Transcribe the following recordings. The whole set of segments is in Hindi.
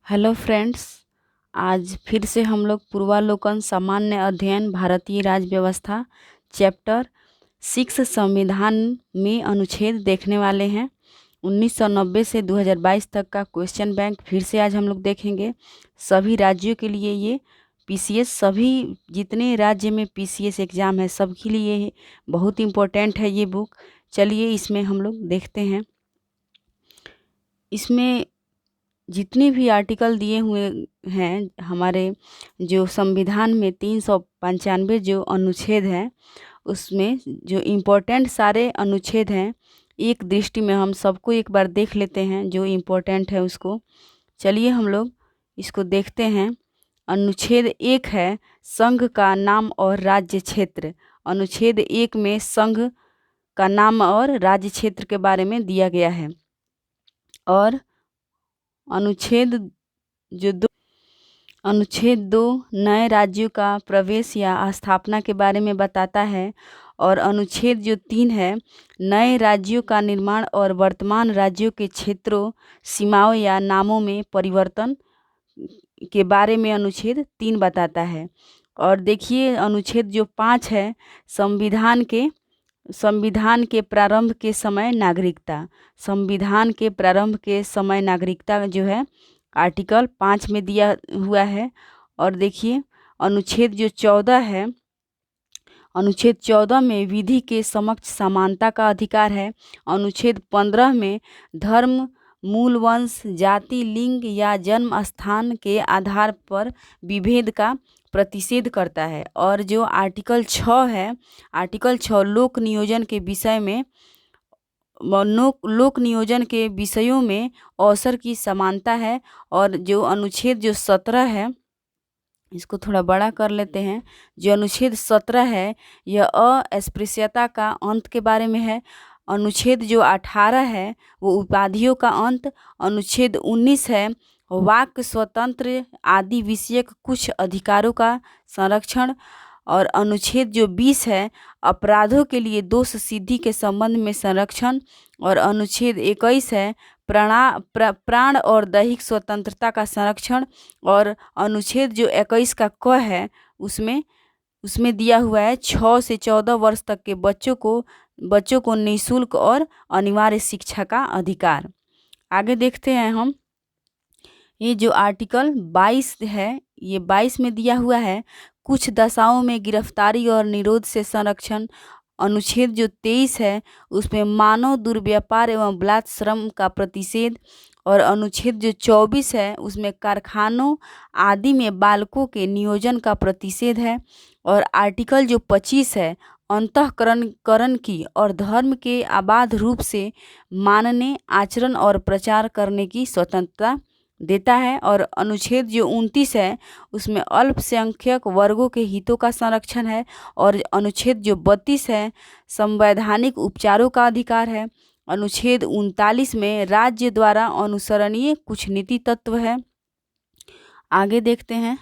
Hello friends. आज फिर से हम लोग पूर्वालोकन सामान्य अध्ययन भारतीय राज्य व्यवस्था चैप्टर 6 संविधान में अनुच्छेद देखने वाले हैं। 1990 से 2022 तक का क्वेश्चन बैंक फिर से आज हम लोग देखेंगे। सभी राज्यों के लिए ये पीसीएस, सभी जितने राज्य में पीसीएस एग्ज़ाम है सबके लिए बहुत इम्पोर्टेंट है ये बुक। चलिए इसमें हम लोग देखते हैं। इसमें जितने भी आर्टिकल दिए हुए हैं हमारे जो संविधान में 395 जो अनुच्छेद हैं, उसमें जो इम्पोर्टेंट सारे अनुच्छेद हैं, एक दृष्टि में हम सबको एक बार देख लेते हैं जो इम्पोर्टेंट है उसको। चलिए हम लोग इसको देखते हैं। अनुच्छेद 1 है संघ का नाम और राज्य क्षेत्र। अनुच्छेद 1 में संघ का नाम और राज्य क्षेत्र के बारे में दिया गया है। और अनुच्छेद 2 नए राज्यों का प्रवेश या स्थापना के बारे में बताता है। और अनुच्छेद जो 3 है नए राज्यों का निर्माण और वर्तमान राज्यों के क्षेत्रों, सीमाओं या नामों में परिवर्तन के बारे में अनुच्छेद 3 बताता है। और देखिए अनुच्छेद जो 5 है संविधान के प्रारंभ के समय नागरिकता। संविधान के प्रारंभ के समय नागरिकता जो है आर्टिकल 5 में दिया हुआ है। और देखिए अनुच्छेद जो 14 है, अनुच्छेद 14 में विधि के समक्ष समानता का अधिकार है। अनुच्छेद 15 में धर्म, मूल वंश, जाति, लिंग या जन्म स्थान के आधार पर विभेद का प्रतिषेध करता है। और जो आर्टिकल 6 है, आर्टिकल 6 लोक नियोजन के विषय में लोक नियोजन के विषयों में अवसर की समानता है। और जो अनुच्छेद जो 17 है, इसको थोड़ा बड़ा कर लेते हैं। जो अनुच्छेद 17 है यह अस्पृश्यता का अंत के बारे में है। अनुच्छेद जो 18 है वो उपाधियों का अंत। अनुच्छेद 19 है वाक स्वतंत्र आदि विषयक कुछ अधिकारों का संरक्षण। और अनुच्छेद जो 20 है अपराधों के लिए दोष सिद्धि के संबंध में संरक्षण। और अनुच्छेद 21 है प्राण और दैहिक स्वतंत्रता का संरक्षण। और अनुच्छेद जो 21 का क है उसमें दिया हुआ है 6 से 14 वर्ष तक के बच्चों को निःशुल्क और अनिवार्य शिक्षा का अधिकार। आगे देखते हैं हम। ये जो आर्टिकल 22 है, ये 22 में दिया हुआ है कुछ दशाओं में गिरफ्तारी और निरोध से संरक्षण। अनुच्छेद जो 23 है उसमें मानव दुर्व्यापार एवं बलात् श्रम का प्रतिषेध। और अनुच्छेद जो 24 है उसमें कारखानों आदि में बालकों के नियोजन का प्रतिषेध है। और आर्टिकल जो 25 है अंतःकरण की और धर्म के अबाध रूप से मानने, आचरण और प्रचार करने की स्वतंत्रता देता है। और अनुच्छेद जो 29 है उसमें अल्पसंख्यक वर्गों के हितों का संरक्षण है। और अनुच्छेद जो 32 है संवैधानिक उपचारों का अधिकार है। अनुच्छेद 39 में राज्य द्वारा अनुसरणीय कुछ नीति तत्व है। आगे देखते हैं।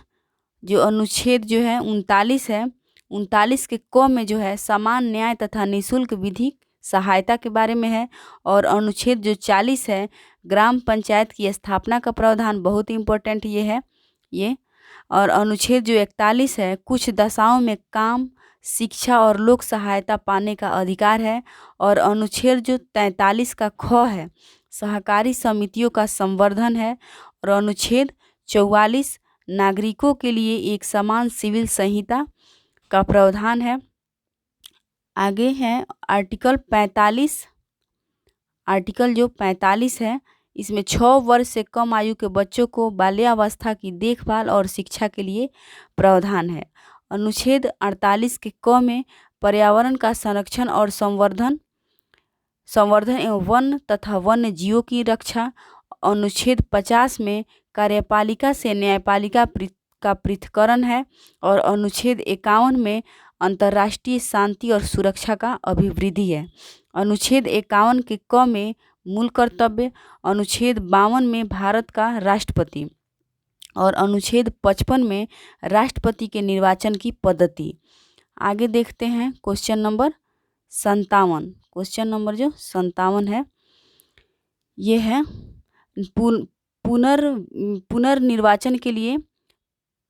जो अनुच्छेद जो है 39 है, 39 के क में जो है समान न्याय तथा निःशुल्क विधिक सहायता के बारे में है। और अनुच्छेद जो 40 है ग्राम पंचायत की स्थापना का प्रावधान, बहुत इम्पोर्टेंट ये है ये। और अनुच्छेद जो 41 है कुछ दशाओं में काम, शिक्षा और लोक सहायता पाने का अधिकार है। और अनुच्छेद जो 43 का ख है सहकारी समितियों का संवर्धन है। और अनुच्छेद 44 नागरिकों के लिए एक समान सिविल संहिता का प्रावधान है। आगे है आर्टिकल 45। आर्टिकल जो 45 है इसमें 6 वर्ष से कम आयु के बच्चों को बाल्यावस्था की देखभाल और शिक्षा के लिए प्रावधान है। अनुच्छेद 48 के क में पर्यावरण का संरक्षण और संवर्धन एवं वन तथा वन्य जीवों की रक्षा। अनुच्छेद 50 में कार्यपालिका से न्यायपालिका का पृथक्करण है। और अनुच्छेद 51 में अंतर्राष्ट्रीय शांति और सुरक्षा का अभिवृद्धि है। अनुच्छेद 51 के क में मूल कर्तव्य। अनुच्छेद 52 में भारत का राष्ट्रपति। और अनुच्छेद 55 में राष्ट्रपति के निर्वाचन की पद्धति। आगे देखते हैं क्वेश्चन नंबर 57। क्वेश्चन नंबर जो 57 है ये है पुनर्निर्वाचन के लिए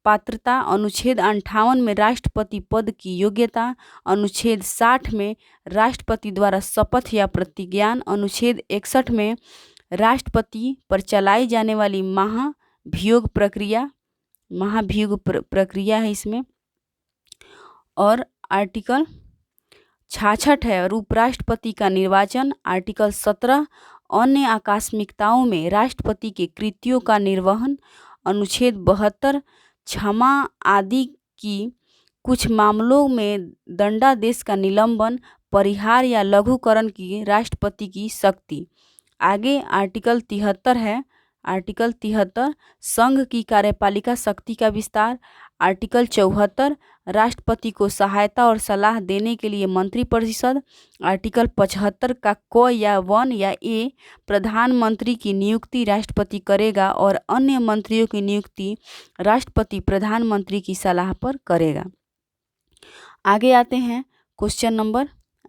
पात्रता, अनुच्छेद 58 में राष्ट्रपति पद की योग्यता, अनुच्छेद 60 में राष्ट्रपति द्वारा शपथ या प्रतिज्ञान, अनुच्छेद 61 में राष्ट्रपति पर चलाई जाने वाली महाभियोग प्रक्रिया है इसमें। और आर्टिकल 66 है और उपराष्ट्रपति का निर्वाचन। आर्टिकल 17 अन्य आकस्मिकताओं में राष्ट्रपति के कृत्यों का निर्वहन। अनुच्छेद 72 क्षमा आदि की कुछ मामलों में दंडादेश का निलंबन, परिहार या लघुकरण की राष्ट्रपति की शक्ति। आगे आर्टिकल 73 है। आर्टिकल 73 संघ की कार्यपालिका शक्ति का विस्तार। आर्टिकल 74 राष्ट्रपति को सहायता और सलाह देने के लिए मंत्रिपरिषद। आर्टिकल 75 का क या 1 या ए प्रधानमंत्री की नियुक्ति राष्ट्रपति करेगा और अन्य मंत्रियों की नियुक्ति राष्ट्रपति प्रधानमंत्री की सलाह पर करेगा। आगे आते हैं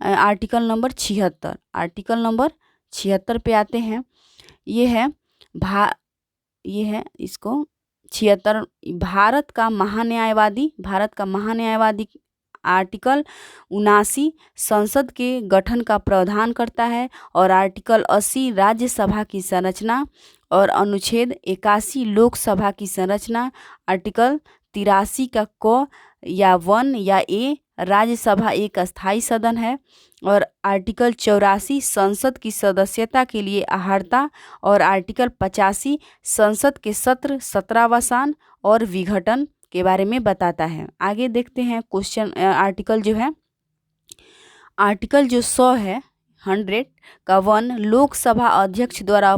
आर्टिकल नंबर 76। आर्टिकल नंबर 76 पे आते हैं। ये है इसको 76 भारत का महान्यायवादी आर्टिकल 79 संसद के गठन का प्रावधान करता है और आर्टिकल 80 राज्यसभा की संरचना और अनुच्छेद 81 लोकसभा की संरचना। आर्टिकल 83 का क या 1 या ए राज्यसभा एक अस्थायी सदन है और आर्टिकल 84 संसद की सदस्यता के लिए अहर्ता और आर्टिकल 85 संसद के सत्र सत्रावसान और विघटन के बारे में बताता है। आगे देखते हैं आर्टिकल जो 100 है 100 का 1 लोकसभा अध्यक्ष द्वारा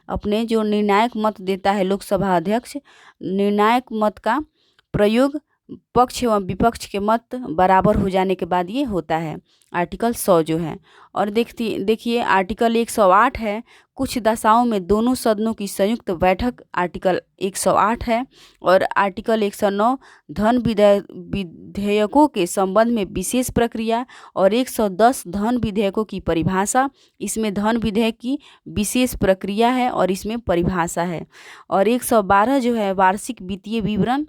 अपने जो निर्णायक मत देता है लोकसभा अध्यक्ष, निर्णायक मत का प्रयोग पक्ष एवं विपक्ष के मत बराबर हो जाने के बाद ये होता है। आर्टिकल 100 जो है। और देखिए आर्टिकल 108 है कुछ दशाओं में दोनों सदनों की संयुक्त बैठक। आर्टिकल 108 है। और आर्टिकल 109 धन विधेयकों के संबंध में विशेष प्रक्रिया और 110 धन विधेयकों की परिभाषा। इसमें धन विधेयक की विशेष प्रक्रिया है और इसमें परिभाषा है। और 112 जो है वार्षिक वित्तीय विवरण।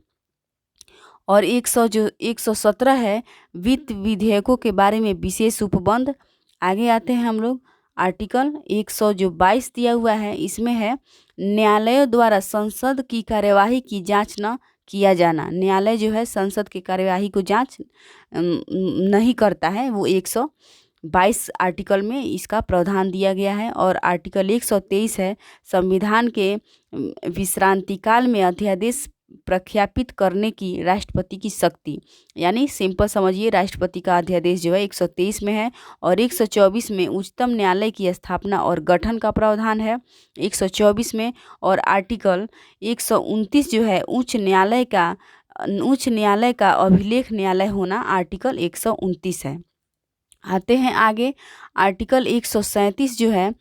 और 117 है वित्त विधेयकों के बारे में विशेष उपबंध। आगे आते हैं हम लोग आर्टिकल 122 दिया हुआ है। इसमें है न्यायालयों द्वारा संसद की कार्यवाही की जांच न किया जाना। न्यायालय जो है संसद की कार्यवाही को जांच नहीं करता है, वो 122 आर्टिकल में इसका प्रावधान दिया गया है। और आर्टिकल 123 है संविधान के विश्रांति काल में अध्यादेश प्रख्यापित करने की राष्ट्रपति की शक्ति। यानी सिंपल समझिए राष्ट्रपति का अध्यादेश जो है 123 में है। और 124 में उच्चतम न्यायालय की स्थापना और गठन का प्रावधान है 124 में। और आर्टिकल 129 जो है उच्च न्यायालय का अभिलेख न्यायालय होना आर्टिकल 129 है। आते हैं आगे आर्टिकल 137 जो है।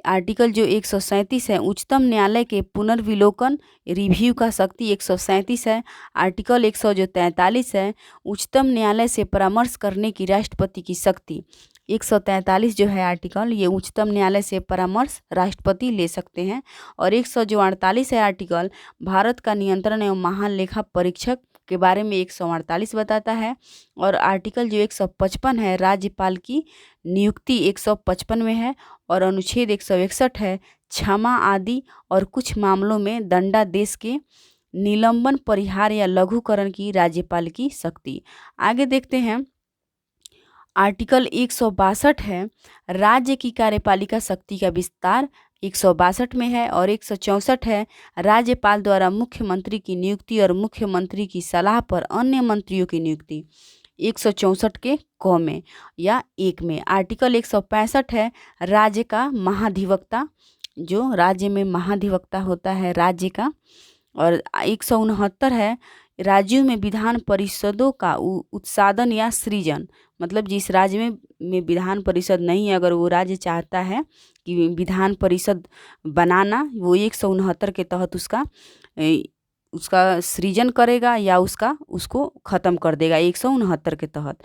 आर्टिकल जो 137 है उच्चतम न्यायालय के पुनर्विलोकन रिव्यू का शक्ति 137 है। आर्टिकल 143 है उच्चतम न्यायालय से परामर्श करने की राष्ट्रपति की शक्ति। 143 जो है आर्टिकल ये उच्चतम न्यायालय से परामर्श राष्ट्रपति ले सकते हैं। और 148 है आर्टिकल भारत का नियंत्रण एवं महान लेखा परीक्षक के बारे में 148 बताता है। और आर्टिकल जो 155 है राज्यपाल की नियुक्ति 155 में है। और अनुच्छेद 161 है क्षमा आदि और कुछ मामलों में दंडादेश के निलंबन, परिहार या लघुकरण की राज्यपाल की शक्ति। आगे देखते हैं आर्टिकल 162 है राज्य की कार्यपालिका शक्ति का विस्तार 162 में है। और 164 है राज्यपाल द्वारा मुख्यमंत्री की नियुक्ति और मुख्यमंत्री की सलाह पर अन्य मंत्रियों की नियुक्ति 164 के क में या 1 में। आर्टिकल 165 है राज्य का महाधिवक्ता, जो राज्य में महाधिवक्ता होता है राज्य का। और 169 है राज्यों में विधान परिषदों का उत्साधन या सृजन, मतलब जिस राज्य में विधान परिषद नहीं है अगर वो राज्य चाहता है कि विधान परिषद बनाना, वो 169 के तहत उसका सृजन करेगा या उसको ख़त्म कर देगा 169 के तहत।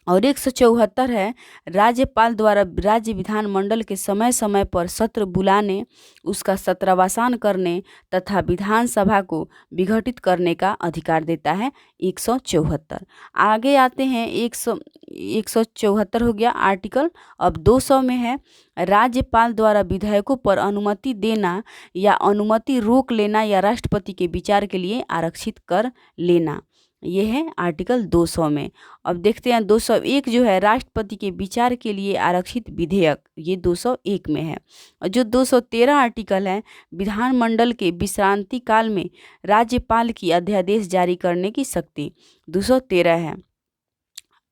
और 174 है, राज्यपाल द्वारा राज्य विधानमंडल के समय समय पर सत्र बुलाने, उसका सत्रावसान करने तथा विधानसभा को विघटित करने का अधिकार देता है 174। आगे आते हैं 174 हो गया आर्टिकल। अब 200 में है, राज्यपाल द्वारा विधेयकों पर अनुमति देना या अनुमति रोक लेना या राष्ट्रपति के विचार के लिए आरक्षित कर लेना, ये है आर्टिकल 200 में। अब देखते हैं 201 जो है, राष्ट्रपति के विचार के लिए आरक्षित विधेयक, ये 201 में है। और जो 213 आर्टिकल है, विधानमंडल के विश्रांति काल में राज्यपाल की अध्यादेश जारी करने की शक्ति, 213 है।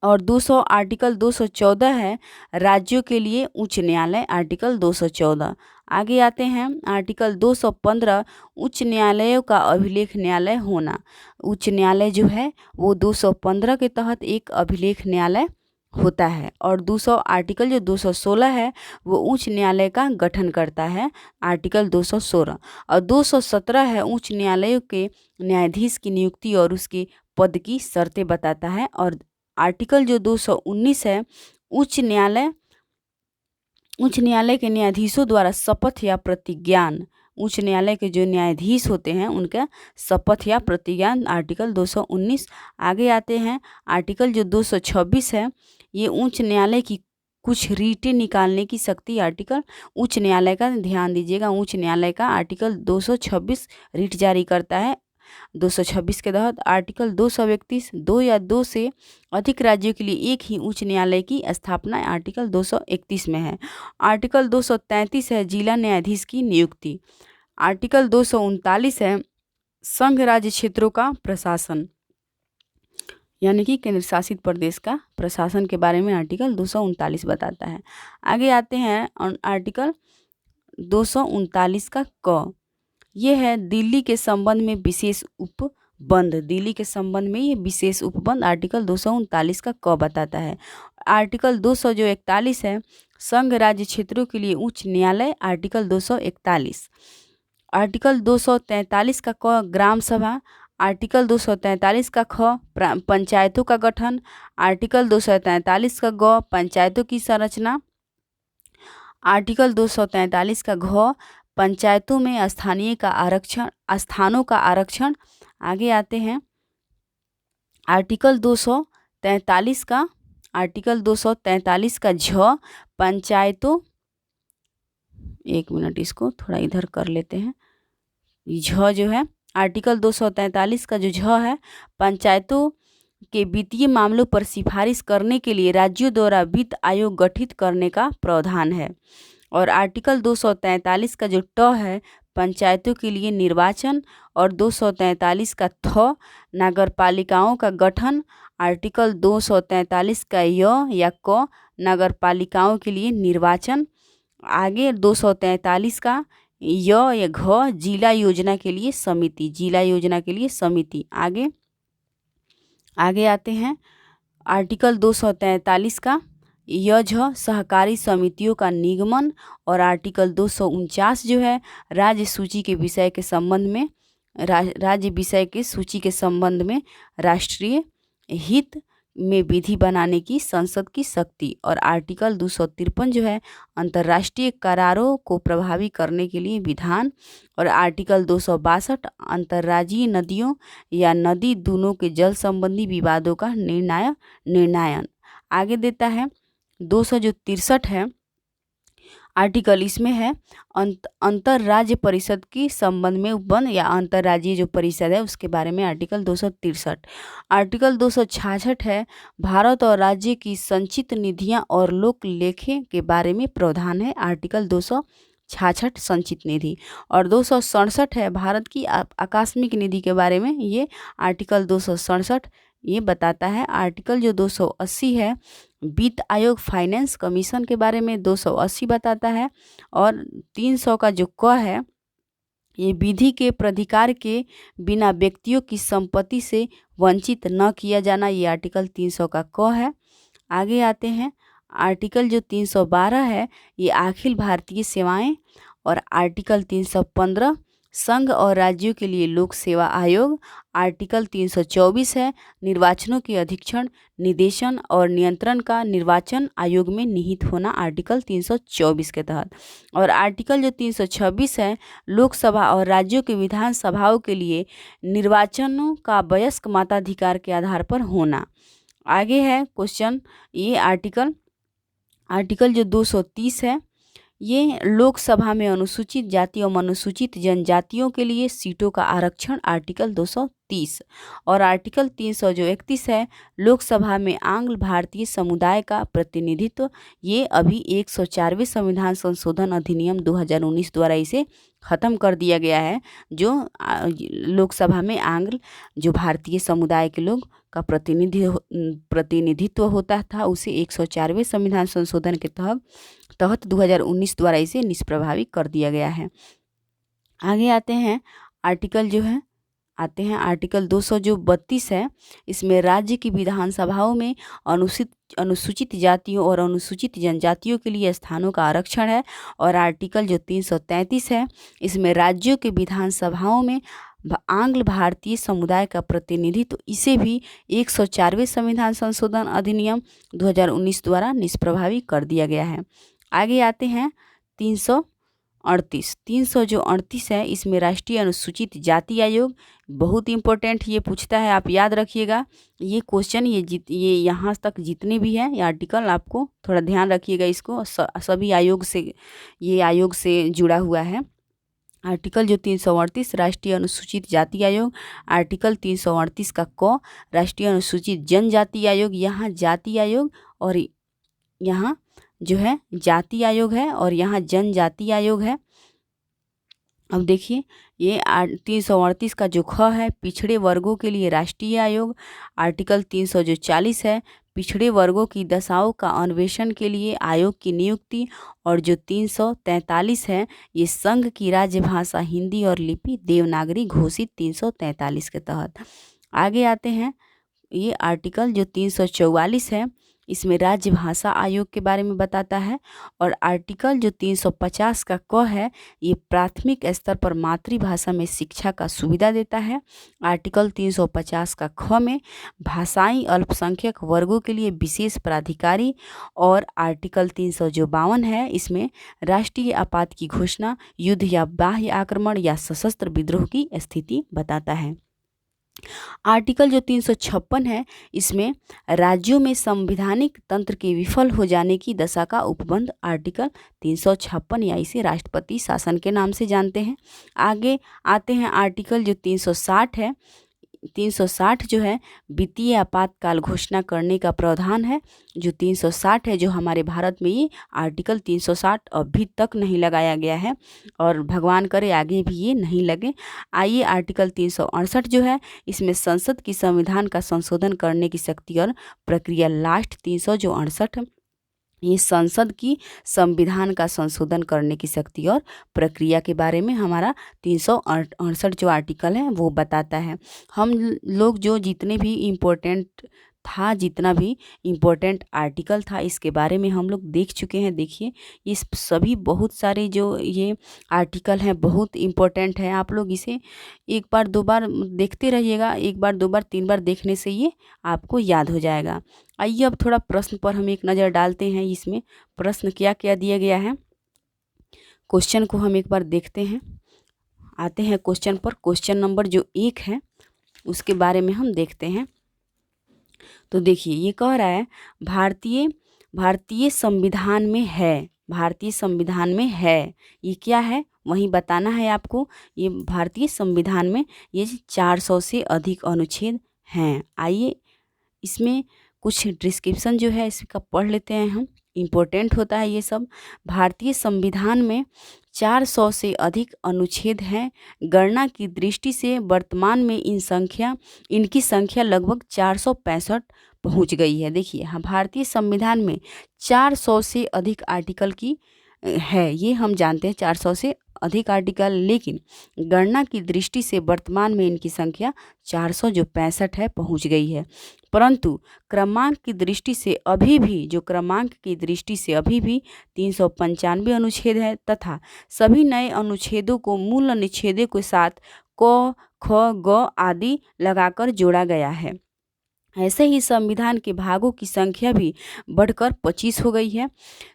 और 200 आर्टिकल 214 है, राज्यों के लिए उच्च न्यायालय, आर्टिकल 214। आगे आते हैं आर्टिकल 215, उच्च न्यायालयों का अभिलेख न्यायालय होना। उच्च न्यायालय जो है वो 215 के तहत एक अभिलेख न्यायालय होता है। और 200 आर्टिकल जो 216 है वो उच्च न्यायालय का गठन करता है, आर्टिकल 216। और 217 है, उच्च न्यायालयों के न्यायाधीश की नियुक्ति और उसके पद की शर्तें बताता है। और आर्टिकल जो 219 है, उच्च न्यायालय के न्यायाधीशों द्वारा शपथ या प्रतिज्ञान, उच्च न्यायालय के जो न्यायाधीश होते हैं उनका शपथ या प्रतिज्ञान, आर्टिकल 219। आगे आते हैं आर्टिकल जो 226 है, ये उच्च न्यायालय की कुछ रीटें निकालने की शक्ति, आर्टिकल उच्च न्यायालय का, ध्यान दीजिएगा, उच्च न्यायालय का आर्टिकल 226 रीट जारी करता है 226 के तहत। आर्टिकल 231, 2 या 2 से अधिक राज्यों के लिए एक ही उच्च न्यायालय की स्थापना, आर्टिकल 231 में है। आर्टिकल 233 है, जिला न्यायाधीश की नियुक्ति। आर्टिकल 239 है, संघ राज्य क्षेत्रों का प्रशासन, यानी कि केंद्र शासित प्रदेश का प्रशासन के बारे में आर्टिकल 239 बताता है। आगे आते हैं आर्टिकल 239 का क, ये है दिल्ली के संबंध में विशेष उपबंध, दिल्ली के संबंध में ये विशेष उपबंध, आर्टिकल 239 का क बताता है। आर्टिकल 241 है, संघ राज्य क्षेत्रों के लिए उच्च न्यायालय, आर्टिकल 241। आर्टिकल 243 का क, ग्राम सभा। आर्टिकल 243 का ख, पंचायतों का गठन। आर्टिकल 243 का ग, पंचायतों की संरचना। आर्टिकल 243 का घ, पंचायतों में स्थानीय का आरक्षण, स्थानों का आरक्षण। आगे आते हैं आर्टिकल 243 का, आर्टिकल 243 का झ, पंचायतों, एक मिनट इसको थोड़ा इधर कर लेते हैं, झ जो है आर्टिकल 243 का जो झ है, पंचायतों के वित्तीय मामलों पर सिफारिश करने के लिए राज्यों द्वारा वित्त आयोग गठित करने का प्रावधान है। और आर्टिकल 243 का जो ट है, पंचायतों के लिए निर्वाचन। और 243 का थ, नगरपालिकाओं का गठन। आर्टिकल 243 का य या क, नगरपालिकाओं के लिए निर्वाचन। आगे 243 का य या घ, जिला योजना के लिए समिति, जिला योजना के लिए समिति। आगे आते हैं आर्टिकल 243 का यज, सहकारी समितियों का निगमन। और आर्टिकल 249 जो है, राज्य सूची के विषय के संबंध में, राज्य विषय के सूची के संबंध में राष्ट्रीय हित में विधि बनाने की संसद की शक्ति। और आर्टिकल 253 जो है, अंतर्राष्ट्रीय करारों को प्रभावी करने के लिए विधान। और आर्टिकल 262 अंतर्राज्यीय नदियों या नदी दूनों के जल संबंधी विवादों का निर्णयन। आगे देता है 263 है आर्टिकल, इसमें है अंतर्राज्य परिषद की संबंध में उपबंध या अंतर्राज्यीय जो परिषद है उसके बारे में, आर्टिकल 263। आर्टिकल 266 है, भारत और राज्य की संचित निधियां और लोक लेखे के बारे में प्रावधान है, आर्टिकल 266 संचित निधि। और 267 है, भारत की आकस्मिक निधि के बारे में, ये आर्टिकल 267 ये बताता है। आर्टिकल जो 280 है, वित्त आयोग फाइनेंस कमीशन के बारे में 280 बताता है। और 300 का जो क है, ये विधि के प्राधिकार के बिना व्यक्तियों की संपत्ति से वंचित न किया जाना, ये आर्टिकल 300 का क है। आगे आते हैं आर्टिकल जो 312 है, ये अखिल भारतीय सेवाएं। और आर्टिकल 315 संघ और राज्यों के लिए लोक सेवा आयोग। आर्टिकल 324 है, निर्वाचनों के अधीक्षण, निदेशन और नियंत्रण का निर्वाचन आयोग में निहित होना, आर्टिकल 324 के तहत। और आर्टिकल जो 326 है, लोकसभा और राज्यों के विधानसभाओं के लिए निर्वाचनों का वयस्क मताधिकार के आधार पर होना। आगे है क्वेश्चन, ये आर्टिकल जो 230 है, ये लोकसभा में अनुसूचित जाति और अनुसूचित जनजातियों के लिए सीटों का आरक्षण, आर्टिकल 230। और आर्टिकल 331 है, लोकसभा में आंग्ल भारतीय समुदाय का प्रतिनिधित्व। ये अभी 104वें संविधान संशोधन अधिनियम 2019 द्वारा इसे ख़त्म कर दिया गया है। जो लोकसभा में आंग्ल जो भारतीय समुदाय के लोग का प्रतिनिधित्व होता था, उसे 104वें संविधान संशोधन के तहत 2019 द्वारा इसे निष्प्रभावी कर दिया गया है। आगे आते हैं आर्टिकल 232 है, इसमें राज्य की विधानसभाओं में अनुसूचित जातियों और अनुसूचित जनजातियों के लिए स्थानों का आरक्षण है। और आर्टिकल जो 333 है, इसमें राज्यों के विधानसभाओं में आंग्ल भारतीय समुदाय का प्रतिनिधित्व, इसे भी 104वें संविधान संशोधन अधिनियम 2019 द्वारा निष्प्रभावी कर दिया गया है। आगे आते हैं 338 है, इसमें राष्ट्रीय अनुसूचित जाति आयोग। बहुत इंपॉर्टेंट ये पूछता है, आप याद रखिएगा ये क्वेश्चन, ये यहाँ तक जितने भी हैं ये आर्टिकल आपको थोड़ा ध्यान रखिएगा, इसको सभी आयोग से जुड़ा हुआ है। आर्टिकल जो 338 राष्ट्रीय अनुसूचित जाति आयोग। आर्टिकल 338 का क राष्ट्रीय अनुसूचित जनजाति आयोग। यहाँ जाति आयोग और यहाँ जो है जाति आयोग है और यहाँ जनजाति आयोग है। अब देखिए ये 338 का जो ख है, पिछड़े वर्गों के लिए राष्ट्रीय आयोग। आर्टिकल 340 है, पिछड़े वर्गों की दशाओं का अन्वेषण के लिए आयोग की नियुक्ति। और जो 343 है, ये संघ की राज्य भाषा हिंदी और लिपि देवनागरी घोषित 343 के तहत। आगे आते हैं, ये आर्टिकल जो 344 है, इसमें राज्य भाषा आयोग के बारे में बताता है। और आर्टिकल जो 350 का क है, ये प्राथमिक स्तर पर मातृभाषा में शिक्षा का सुविधा देता है। आर्टिकल 350 का ख में भाषाई अल्पसंख्यक वर्गों के लिए विशेष प्राधिकारी। और आर्टिकल 352 है, इसमें राष्ट्रीय आपात की घोषणा, युद्ध या बाह्य आक्रमण या सशस्त्र विद्रोह की स्थिति बताता है। आर्टिकल जो 356 है, इसमें राज्यों में संवैधानिक तंत्र के विफल हो जाने की दशा का उपबंध, आर्टिकल 356 या इसे राष्ट्रपति शासन के नाम से जानते हैं। आगे आते हैं आर्टिकल जो 360 है। 360 जो है वित्तीय आपातकाल घोषणा करने का प्रावधान है। जो 360 है, जो हमारे भारत में ये आर्टिकल 360 अभी तक नहीं लगाया गया है और भगवान करे आगे भी ये नहीं लगे। आइए आर्टिकल 368 जो है, इसमें संसद की संविधान का संशोधन करने की शक्ति और प्रक्रिया। लास्ट 368 ये संसद की संविधान का संशोधन करने की शक्ति और प्रक्रिया के बारे में हमारा 368 जो आर्टिकल है वो बताता है। हम लोग जो जितना भी इम्पोर्टेंट आर्टिकल था इसके बारे में हम लोग देख चुके हैं। देखिए ये सभी बहुत सारे जो ये आर्टिकल हैं बहुत इम्पोर्टेंट है। आप लोग इसे एक बार दो बार देखते रहिएगा, एक बार दो बार तीन बार देखने से ये आपको याद हो जाएगा। आइए अब थोड़ा प्रश्न पर हम एक नज़र डालते हैं। इसमें प्रश्न क्या क्या दिया गया है, क्वेश्चन को हम एक बार देखते हैं। आते हैं क्वेश्चन पर। क्वेश्चन नंबर जो 1 है उसके बारे में हम देखते हैं। तो देखिए ये कह रहा है भारतीय संविधान में है, भारतीय संविधान में है, ये क्या है वही बताना है आपको। ये भारतीय संविधान में ये 400 से अधिक अनुच्छेद हैं। आइए इसमें कुछ डिस्क्रिप्शन जो है इसका पढ़ लेते हैं हम, इम्पोर्टेंट होता है ये सब। भारतीय संविधान में 400 से अधिक अनुच्छेद हैं। गणना की दृष्टि से वर्तमान में इनकी संख्या लगभग 465 पहुंच गई है। देखिए हाँ, भारतीय संविधान में 400 से अधिक आर्टिकल की है, ये हम जानते हैं 400 से अधिक आर्टिकल, लेकिन गणना की दृष्टि से वर्तमान में इनकी संख्या 400 जो 65 है पहुंच गई है। परंतु क्रमांक की दृष्टि से अभी भी 395 अनुच्छेद है तथा सभी नए अनुच्छेदों को मूल अनुच्छेदों के साथ क, ख, ग आदि लगाकर जोड़ा गया है। ऐसे ही संविधान के भागों की संख्या भी बढ़कर 25 हो गई है।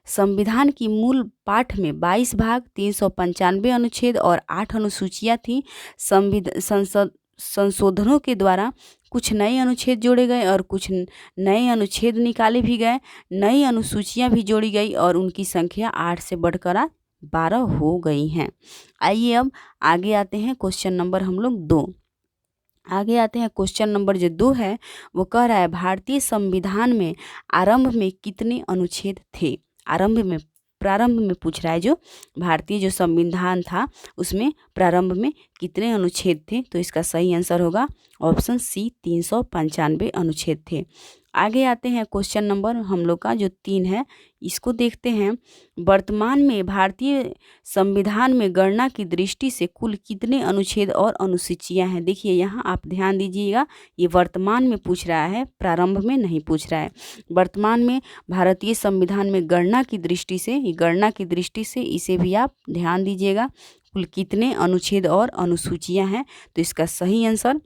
संविधान की मूल पाठ में 22 भाग, 395 अनुच्छेद और 8 अनुसूचियां थीं। संशोधनों के द्वारा कुछ नए अनुच्छेद जोड़े गए और कुछ नए अनुच्छेद निकाले भी गए, नई अनुसूचियां भी जोड़ी गई और उनकी संख्या 8 से बढ़कर 12 हो गई हैं। आइए अब आगे आते हैं क्वेश्चन नंबर हम लोग 2। आगे आते हैं क्वेश्चन नंबर जो 2 है वो कह रहा है भारतीय संविधान में आरंभ में कितने अनुच्छेद थे। प्रारंभ में पूछ रहा है, जो भारतीय जो संविधान था उसमें प्रारंभ में कितने अनुच्छेद थे। तो इसका सही आंसर होगा ऑप्शन सी, 395 अनुच्छेद थे। आगे आते हैं क्वेश्चन नंबर हम लोग का जो 3 है, इसको देखते हैं। वर्तमान में भारतीय संविधान में गणना की दृष्टि से कुल कितने अनुच्छेद और अनुसूचियां हैं। देखिए यहाँ आप ध्यान दीजिएगा, ये वर्तमान में पूछ रहा है, प्रारंभ में नहीं पूछ रहा है। वर्तमान में भारतीय संविधान में गणना की दृष्टि से इसे भी आप ध्यान दीजिएगा, कुल कितने अनुच्छेद और अनुसूचियां हैं। तो इसका सही आंसर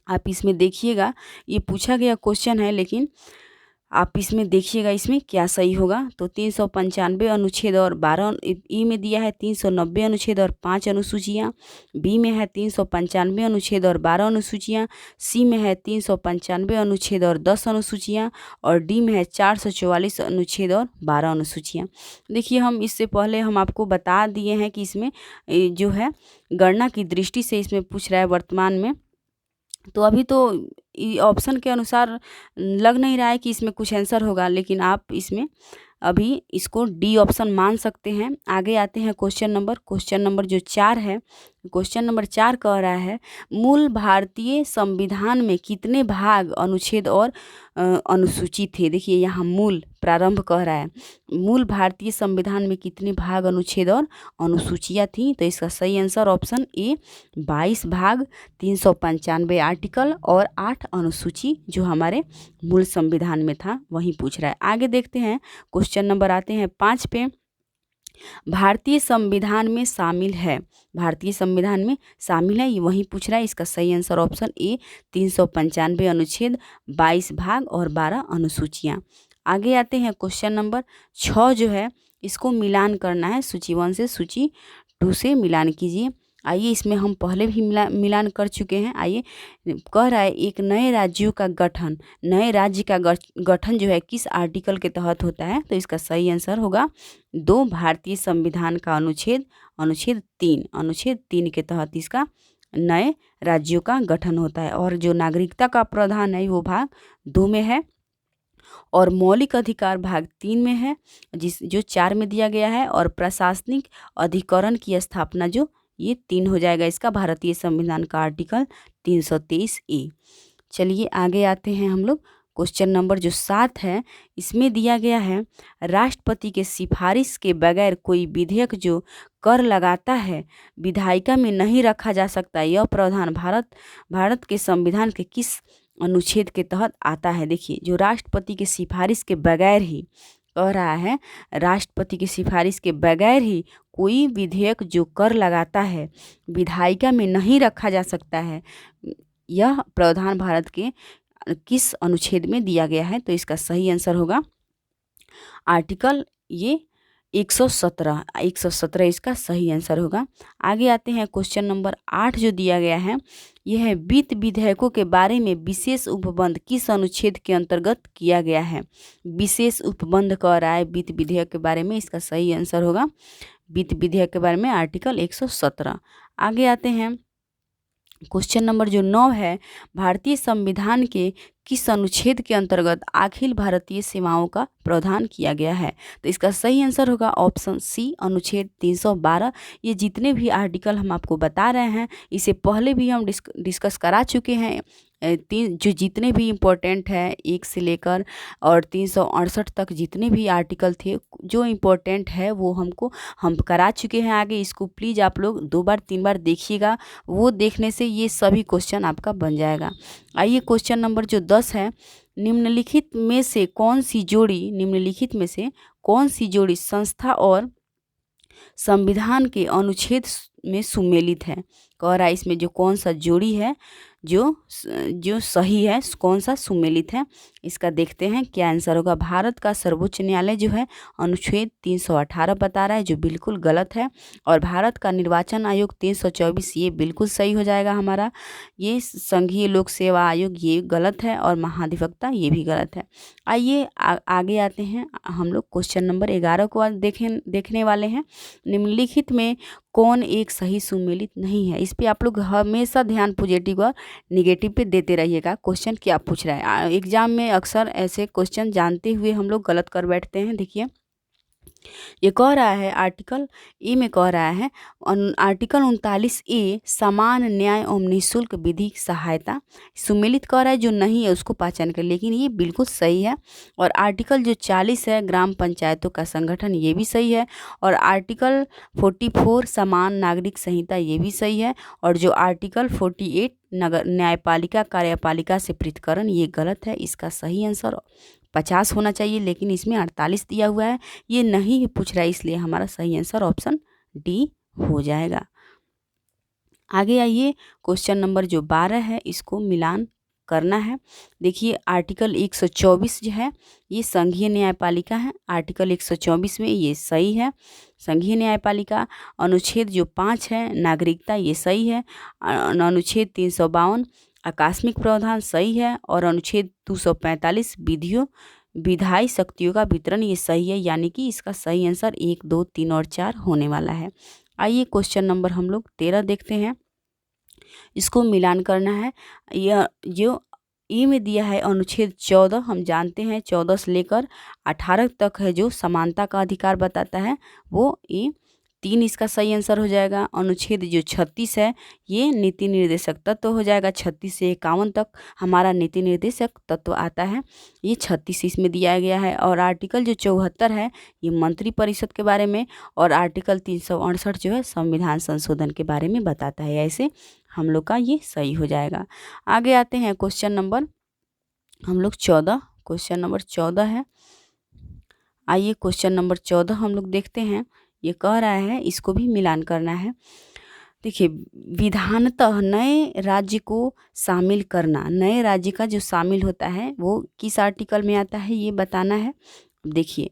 आप इसमें देखिएगा, ये पूछा गया क्वेश्चन है लेकिन आप इसमें देखिएगा इसमें क्या सही होगा। तो 395 अनुच्छेद और 12, ई में दिया है 390 अनुच्छेद और 5 अनुसूचियाँ, बी में है 395 अनुच्छेद और 12 अनुसूचियाँ, सी में है 395 अनुच्छेद और 10 अनुसूचियाँ और डी में है 444 अनुच्छेद और 12 अनुसूचियाँ। देखिए हम इससे पहले हम आपको बता दिए हैं कि इसमें जो है गणना की दृष्टि से इसमें पूछ रहा है वर्तमान में। तो अभी तो ऑप्शन के अनुसार लग नहीं रहा है कि इसमें कुछ आंसर होगा, लेकिन आप इसमें अभी इसको डी ऑप्शन मान सकते हैं। आगे आते हैं क्वेश्चन नंबर जो 4 है। क्वेश्चन नंबर 4 कह रहा है मूल भारतीय संविधान में कितने भाग, अनुच्छेद और अनुसूची थे। देखिए यहाँ मूल प्रारंभ कह रहा है, मूल भारतीय संविधान में कितने भाग, अनुच्छेद और अनुसूचियाँ थी। तो इसका सही आंसर ऑप्शन ए, 22 भाग, 395 आर्टिकल और 8 अनुसूची जो हमारे मूल संविधान में था वही पूछ रहा है। आगे देखते हैं क्वेश्चन नंबर आते हैं 5 पे। भारतीय संविधान में शामिल है, ये वही पूछ रहा है। इसका सही आंसर ऑप्शन ए, 395 अनुच्छेद, 22 भाग और 12 अनुसूचियाँ। आगे आते हैं क्वेश्चन नंबर 6 जो है, इसको मिलान करना है, सूची 1 से सूची 2 से मिलान कीजिए। आइए इसमें हम पहले भी मिलान कर चुके हैं। आइए कह रहा है एक नए राज्य का गठन जो है किस आर्टिकल के तहत होता है। तो इसका सही आंसर होगा 2, भारतीय संविधान का अनुच्छेद 3 के तहत इसका नए राज्यों का गठन होता है। और जो नागरिकता का प्रावधान है वो भाग 2 में है और मौलिक अधिकार भाग 3 में है, जो 4 में दिया गया है। और प्रशासनिक अधिकरण की स्थापना जो ये 3 हो जाएगा इसका भारतीय संविधान का आर्टिकल 323A। चलिए आगे आते हैं हम लोग क्वेश्चन नंबर जो 7 है, इसमें दिया गया है राष्ट्रपति के सिफारिश के बगैर कोई विधेयक जो कर लगाता है विधायिका में नहीं रखा जा सकता। यह प्रावधान भारत के संविधान के किस अनुच्छेद के तहत आता है। देखिए जो राष्ट्रपति के सिफारिश के बगैर ही कह रहा है, राष्ट्रपति की सिफारिश के बगैर ही कोई विधेयक जो कर लगाता है विधायिका में नहीं रखा जा सकता है। यह प्रावधान भारत के किस अनुच्छेद में दिया गया है। तो इसका सही आंसर होगा आर्टिकल ये 117 इसका सही आंसर होगा। आगे आते हैं क्वेश्चन नंबर 8 जो दिया गया है, यह है वित्त विधेयकों के बारे में विशेष उपबंध किस अनुच्छेद के अंतर्गत किया गया है। विशेष उपबंध कह रहा है वित्त विधेयक के बारे में, इसका सही आंसर होगा वित्त विधेयक के बारे में आर्टिकल 117। आगे आते हैं क्वेश्चन नंबर जो 9 है, भारतीय संविधान के किस अनुच्छेद के अंतर्गत अखिल भारतीय सेवाओं का प्रावधान किया गया है। तो इसका सही आंसर होगा ऑप्शन सी, अनुच्छेद 312। ये जितने भी आर्टिकल हम आपको बता रहे हैं इसे पहले भी हम डिस्कस करा चुके हैं। जो जितने भी इम्पोर्टेंट है 1 से लेकर और 368 तक जितने भी आर्टिकल थे जो इम्पोर्टेंट है वो हम करा चुके हैं आगे। इसको प्लीज़ आप लोग 2 बार 3 बार देखिएगा, वो देखने से ये सभी क्वेश्चन आपका बन जाएगा। आइए क्वेश्चन नंबर जो 10 है, निम्नलिखित में से कौन सी जोड़ी संस्था और संविधान के अनुच्छेद में सुमेलित है। कह रहा है इसमें जो कौन सा जोड़ी है जो सही है, कौन सा सुमेलित है, इसका देखते हैं क्या आंसर होगा। भारत का सर्वोच्च न्यायालय जो है अनुच्छेद 318 बता रहा है, जो बिल्कुल गलत है। और भारत का निर्वाचन आयोग 324, ये बिल्कुल सही हो जाएगा हमारा। ये संघीय लोक सेवा आयोग, ये गलत है। और महाधिवक्ता, ये भी गलत है। आइए आगे आते हैं, हम लोग क्वेश्चन नंबर 11 को आज देखने वाले हैं। निम्नलिखित में कौन एक सही सुमेलित नहीं है। इस पे आप लोग हमेशा ध्यान पॉजिटिव और निगेटिव पे देते रहिएगा। क्वेश्चन क्या पूछ रहा है, एग्जाम में अक्सर ऐसे क्वेश्चन जानते हुए हम लोग गलत कर बैठते हैं। देखिए ये कह रहा है आर्टिकल ए में कह रहा है आर्टिकल 39A समान न्याय एवं निःशुल्क विधिक सहायता सुमेलित कह रहा है, जो नहीं है उसको पहचान कर, लेकिन ये बिल्कुल सही है। और आर्टिकल जो 40 है ग्राम पंचायतों का संगठन, ये भी सही है। और आर्टिकल 44 समान नागरिक संहिता, ये भी सही है। और जो आर्टिकल 48 नगर न्यायपालिका कार्यपालिका से पृथक्करण, ये गलत है। इसका सही आंसर 50 होना चाहिए, लेकिन इसमें 48 दिया हुआ है, ये नहीं पूछ रहा है, इसलिए हमारा सही आंसर ऑप्शन डी हो जाएगा। आगे आइए क्वेश्चन नंबर जो 12 है, इसको मिलान करना है। देखिए आर्टिकल 124 जो है ये संघीय न्यायपालिका है। आर्टिकल 124 में ये सही है, संघीय न्यायपालिका। अनुच्छेद जो 5 है नागरिकता, ये सही है। अनुच्छेद 352 आकस्मिक प्रावधान सही है। और अनुच्छेद 245 विधायी शक्तियों का वितरण, ये सही है। यानी कि इसका सही आंसर 1, 2, 3 और 4 होने वाला है। आइए क्वेश्चन नंबर हम लोग 13 देखते हैं, इसको मिलान करना है। यह जो ए में दिया है अनुच्छेद 14, हम जानते हैं 14 से लेकर 18 तक है जो समानता का अधिकार बताता है, वो ए 3 इसका सही आंसर हो जाएगा। अनुच्छेद जो 36 है ये नीति निर्देशक तत्व हो जाएगा। 36 से 51 तक हमारा नीति निर्देशक तत्व आता है, ये 36 इसमें दिया गया है। और आर्टिकल जो 74 है ये मंत्री परिषद के बारे में। और आर्टिकल 368 जो है संविधान संशोधन के बारे में बताता है। ऐसे हम लोग का ये सही हो जाएगा। आगे आते हैं क्वेश्चन नंबर हम लोग 14, क्वेश्चन नंबर 14 है। आइए क्वेश्चन नंबर 14 हम लोग देखते हैं। ये कह रहा है इसको भी मिलान करना है। देखिए विधानतः नए राज्य को शामिल करना, नए राज्य का जो शामिल होता है वो किस आर्टिकल में आता है ये बताना है। देखिए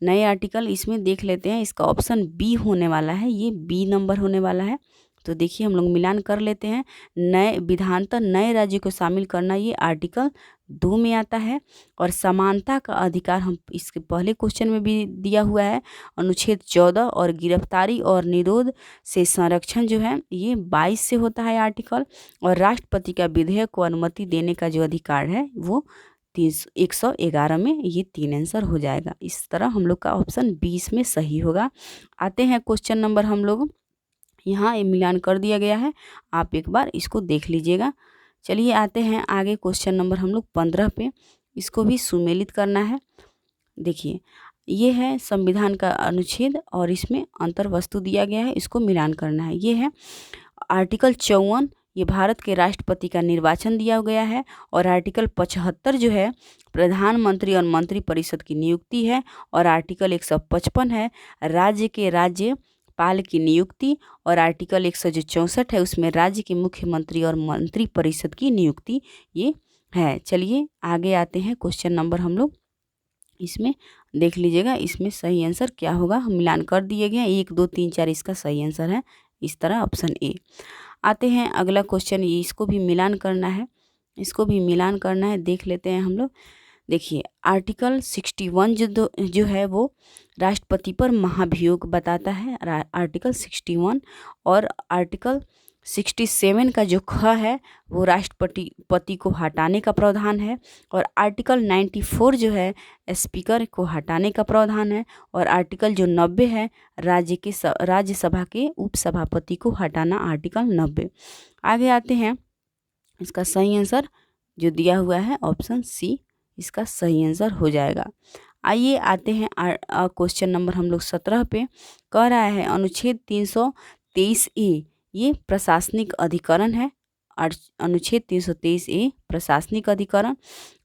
नए आर्टिकल इसमें देख लेते हैं, इसका ऑप्शन बी होने वाला है, ये बी नंबर होने वाला है। तो देखिए हम लोग मिलान कर लेते हैं। नए विधानतः नए राज्य को शामिल करना, ये आर्टिकल 2 में आता है। और समानता का अधिकार हम इसके पहले क्वेश्चन में भी दिया हुआ है, अनुच्छेद 14। और गिरफ्तारी और निरोध से संरक्षण जो है ये 22 से होता है आर्टिकल। और राष्ट्रपति का विधेयक को अनुमति देने का जो अधिकार है वो 111 में, ये 3 आंसर हो जाएगा। इस तरह हम लोग का ऑप्शन 20 में सही होगा। आते हैं क्वेश्चन नंबर हम लोग, यहाँ मिलान कर दिया गया है, आप एक बार इसको देख लीजिएगा। चलिए आते हैं आगे क्वेश्चन नंबर हम लोग 15 पे, इसको भी सुमेलित करना है। देखिए ये है संविधान का अनुच्छेद और इसमें अंतर वस्तु दिया गया है, इसको मिलान करना है। ये है आर्टिकल 54, ये भारत के राष्ट्रपति का निर्वाचन दिया गया है। और आर्टिकल 75 जो है प्रधानमंत्री और मंत्री परिषद की नियुक्ति है। और आर्टिकल 155 है राज्य के राज्यपाल की नियुक्ति। और आर्टिकल 164 है उसमें राज्य के मुख्यमंत्री और मंत्री परिषद की नियुक्ति ये है। चलिए आगे आते हैं क्वेश्चन नंबर हम लोग इसमें देख लीजिएगा, इसमें सही आंसर क्या होगा। हम मिलान कर दिए गए 1, 2, 3, 4 इसका सही आंसर है, इस तरह ऑप्शन ए। आते हैं अगला क्वेश्चन, ये इसको भी मिलान करना है, इसको भी मिलान करना है, देख लेते हैं हम लोग। देखिए आर्टिकल 61 जो है वो राष्ट्रपति पर महाभियोग बताता है, आर्टिकल 61। और आर्टिकल 67 का जो ख है वो राष्ट्रपति को हटाने का प्रावधान है। और आर्टिकल 94 जो है स्पीकर को हटाने का प्रावधान है। और आर्टिकल जो 90 है राज्यसभा के उपसभापति को हटाना, आर्टिकल 90। आगे आते हैं, इसका सही आंसर जो दिया हुआ है ऑप्शन सी इसका सही आंसर हो जाएगा। आइए आते हैं क्वेश्चन नंबर हम लोग 17 पे। कह रहा है अनुच्छेद 323A ये प्रशासनिक अधिकरण है। अनुच्छेद 323A प्रशासनिक अधिकरण,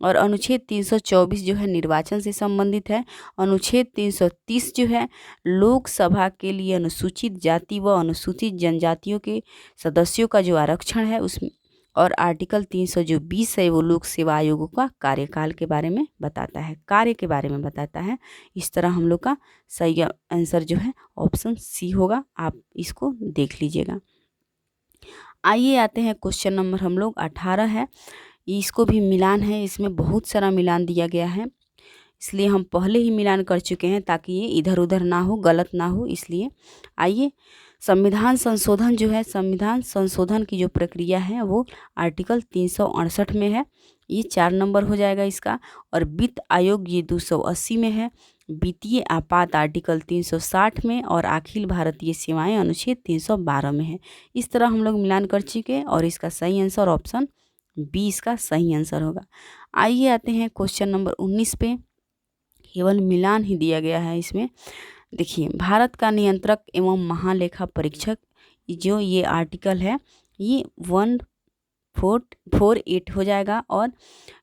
और अनुच्छेद 324 जो है निर्वाचन से संबंधित है। अनुच्छेद 330 जो है लोकसभा के लिए अनुसूचित जाति व अनुसूचित जनजातियों के सदस्यों का जो आरक्षण है उसमें, और आर्टिकल 320 है वो लोक सेवा आयोगों का कार्यकाल के बारे में बताता है, कार्य के बारे में बताता है। इस तरह हम लोग का सही आंसर जो है ऑप्शन सी होगा, आप इसको देख लीजिएगा। आइए आते हैं क्वेश्चन नंबर हम लोग 18 है। इसको भी मिलान है, इसमें बहुत सारा मिलान दिया गया है, इसलिए हम पहले ही मिलान कर चुके हैं ताकि ये इधर उधर ना हो, गलत ना हो, इसलिए। आइए, संविधान संशोधन जो है, संविधान संशोधन की जो प्रक्रिया है वो आर्टिकल 368 में है, ये 4 नंबर हो जाएगा इसका। और वित्त आयोग ये 280 में है। वित्तीय आपात आर्टिकल 360 में, और अखिल भारतीय सेवाएं अनुच्छेद 312 में है। इस तरह हम लोग मिलान कर चुके हैं और इसका सही आंसर ऑप्शन बी इसका सही आंसर होगा। आइए आते हैं क्वेश्चन नंबर 19 पे। केवल मिलान ही दिया गया है इसमें। देखिए, भारत का नियंत्रक एवं महालेखा परीक्षक जो ये आर्टिकल है ये 148 हो जाएगा, और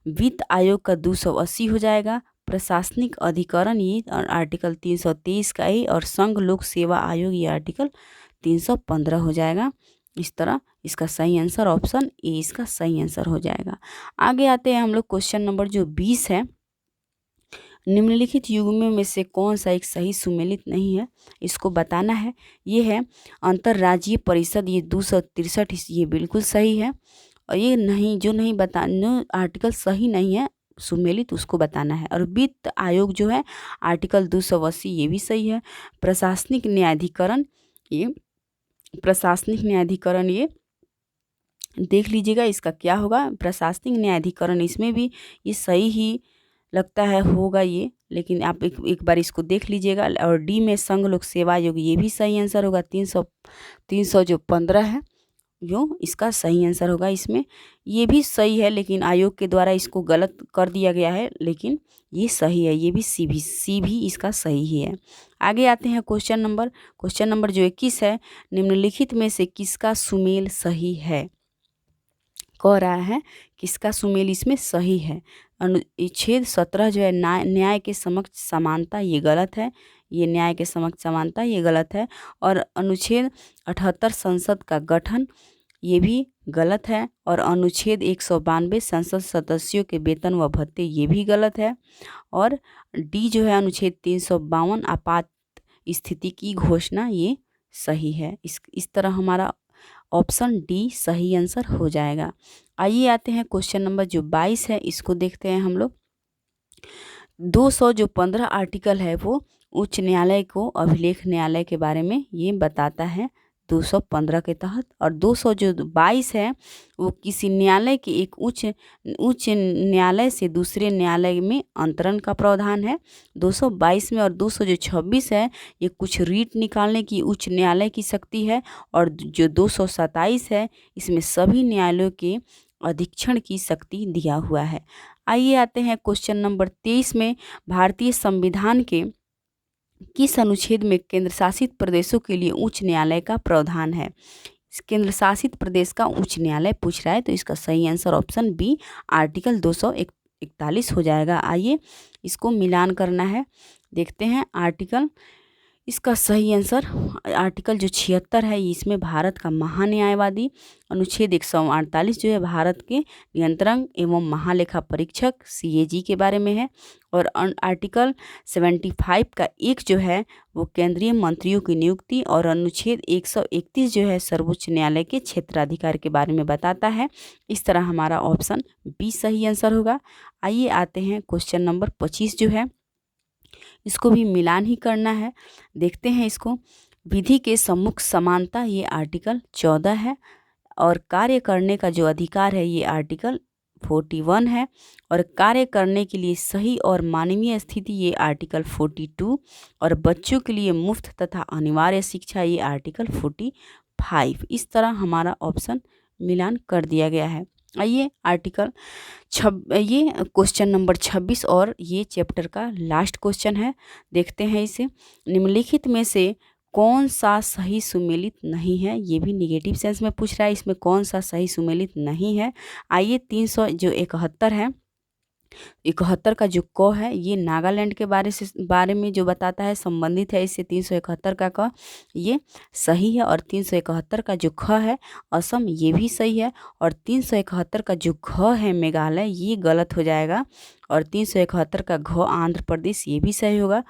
वित्त आयोग का 280 हो जाएगा। प्रशासनिक अधिकरण ये आर्टिकल 323 का ही, और संघ लोक सेवा आयोग ये आर्टिकल 315 हो जाएगा। इस तरह इसका सही आंसर ऑप्शन ए इसका सही आंसर हो जाएगा। आगे आते हैं हम लोग क्वेश्चन नंबर जो 20 है। निम्नलिखित युग्मों में से कौन सा एक सही सुमेलित नहीं है, इसको बताना है। ये है अंतर्राज्यीय परिषद, ये 263 ये बिल्कुल सही है। और ये नहीं, जो नहीं बताना आर्टिकल सही नहीं है सुमेलित, उसको बताना है। और वित्त आयोग जो है आर्टिकल 280 ये भी सही है। प्रशासनिक न्यायाधिकरण ये देख लीजिएगा इसका क्या होगा। प्रशासनिक न्यायाधिकरण इसमें भी ये सही ही लगता है होगा ये, लेकिन आप एक बार इसको देख लीजिएगा। और डी में संघ लोक सेवा आयोग ये भी सही आंसर होगा। 300 जो 15 है जो इसका सही आंसर होगा। इसमें ये भी सही है, लेकिन आयोग के द्वारा इसको गलत कर दिया गया है, लेकिन ये सही है। ये भी सी भी इसका सही ही है। आगे आते हैं क्वेश्चन नंबर जो 21 है। निम्नलिखित में से किसका सुमेल सही है, कह रहा है किसका सुमेल इसमें सही है। अनुच्छेद 17 जो है न्याय के समक्ष समानता, ये गलत है। ये न्याय के समक्ष समानता ये गलत है। और अनुच्छेद 78 संसद का गठन ये भी गलत है। और अनुच्छेद 192 संसद सदस्यों के वेतन व भत्ते ये भी गलत है। और डी जो है अनुच्छेद 352 आपात स्थिति की घोषणा ये सही है। इस तरह हमारा ऑप्शन डी सही आंसर हो जाएगा। आइए आते हैं क्वेश्चन नंबर जो 22 है, इसको देखते हैं हम लोग। 215 आर्टिकल है वो उच्च न्यायालय को अभिलेख न्यायालय के बारे में ये बताता है 215 के तहत। और 222 है वो किसी न्यायालय के एक उच्च न्यायालय से दूसरे न्यायालय में अंतरण का प्रावधान है 222 में। और 226 है ये कुछ रीट निकालने की उच्च न्यायालय की शक्ति है। और जो 227 है इसमें सभी न्यायालयों के अधीक्षण की शक्ति दिया हुआ है। आइए आते हैं क्वेश्चन नंबर 23 में। भारतीय संविधान के किस अनुच्छेद में केंद्र शासित प्रदेशों के लिए उच्च न्यायालय का प्रावधान है। केंद्र शासित प्रदेश का उच्च न्यायालय पूछ रहा है, तो इसका सही आंसर ऑप्शन बी आर्टिकल 241 हो जाएगा। आइए इसको मिलान करना है, देखते हैं आर्टिकल। इसका सही आंसर आर्टिकल जो 76 है इसमें भारत का महान्यायवादी। अनुच्छेद 148 जो है भारत के नियंत्रक एवं महालेखा परीक्षक CAG के बारे में है। और आर्टिकल 75 का 1 जो है वो केंद्रीय मंत्रियों की नियुक्ति। और अनुच्छेद 131 जो है सर्वोच्च न्यायालय के क्षेत्राधिकार के बारे में बताता है। इस तरह हमारा ऑप्शन बी सही आंसर होगा। आइए आते हैं क्वेश्चन नंबर 25 जो है, इसको भी मिलान ही करना है, देखते हैं इसको। विधि के सम्मुख समानता ये आर्टिकल 14 है। और कार्य करने का जो अधिकार है ये आर्टिकल 41 है। और कार्य करने के लिए सही और मानवीय स्थिति ये आर्टिकल 42। और बच्चों के लिए मुफ्त तथा अनिवार्य शिक्षा ये आर्टिकल 45। इस तरह हमारा ऑप्शन मिलान कर दिया गया है। आइए ये क्वेश्चन नंबर 26 और ये चैप्टर का लास्ट क्वेश्चन है, देखते हैं इसे। निम्नलिखित में से कौन सा सही सुमेलित नहीं है? ये भी निगेटिव सेंस में पूछ रहा है, इसमें कौन सा सही सुमेलित नहीं है। आइए 371 है, 71 का जो क है ये नागालैंड के बारे में जो बताता है, संबंधित है इससे। 371 का क ये सही है, और 371 का जो ख है असम, ये भी सही है। और 371 का जो घ है मेघालय, ये गलत हो जाएगा। और 371 का घ आंध्र प्रदेश, ये भी सही होगा,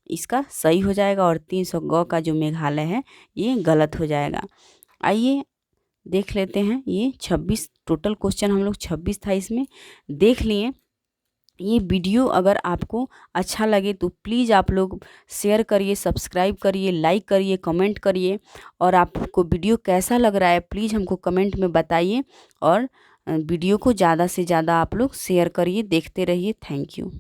इसका सही हो जाएगा। और 300 ग का जो मेघालय है ये गलत हो जाएगा। आइए देख लेते हैं, ये 26 टोटल क्वेश्चन हम लोग 26 था इसमें देख लिए। ये वीडियो अगर आपको अच्छा लगे तो प्लीज़ आप लोग शेयर करिए, सब्सक्राइब करिए, लाइक करिए, कमेंट करिए। और आपको वीडियो कैसा लग रहा है प्लीज़ हमको कमेंट में बताइए। और वीडियो को ज़्यादा से ज़्यादा आप लोग शेयर करिए, देखते रहिए। Thank you.